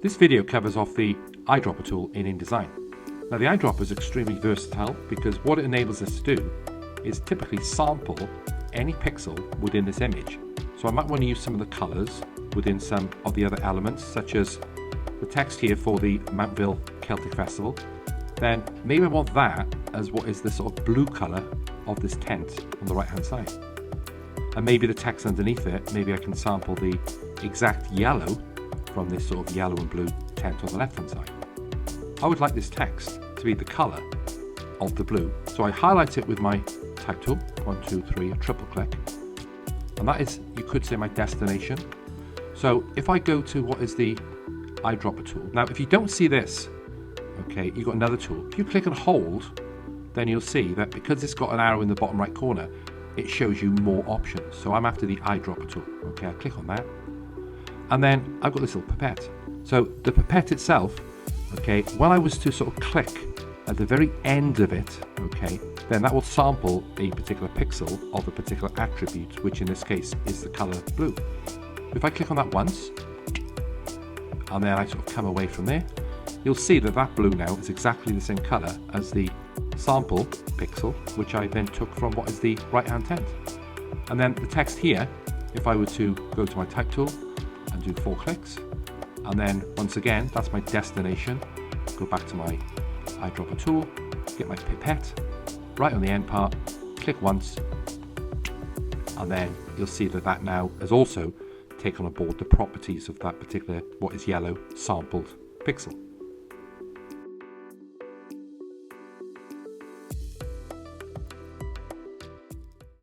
This video covers off the eyedropper tool in InDesign. Now the eyedropper is extremely versatile because what it enables us to do is typically sample any pixel within this image. So I might want to use some of the colors within some of the other elements, such as the text here for the Mountville Celtic Festival. Then maybe I want that as what is the sort of blue color of this tent on the right hand side. And maybe the text underneath it, maybe I can sample the exact yellow from this sort of yellow and blue tent on the left hand side. I would like this text to be the color of the blue. So I highlight it with my type tool, 1, 2, 3, a triple click. And that is, you could say, my destination. So if I go to what is the eyedropper tool. Now, if you don't see this, okay, you've got another tool. If you click and hold, then you'll see that because it's got an arrow in the bottom right corner, it shows you more options. So I'm after the eyedropper tool. Okay, I click on that. And then I've got this little pipette. So the pipette itself, okay, when I was to sort of click at the very end of it, okay, then that will sample a particular pixel of a particular attribute, which in this case is the color blue. If I click on that once, and then I sort of come away from there, you'll see that that blue now is exactly the same color as the sample pixel, which I then took from what is the right-hand tent. And then the text here, if I were to go to my type tool and do 4 clicks, and then once again, that's my destination, go back to my eyedropper tool, get my pipette, right on the end part, click once, and then you'll see that that now has also taken on board the properties of that particular, what is yellow, sampled pixel.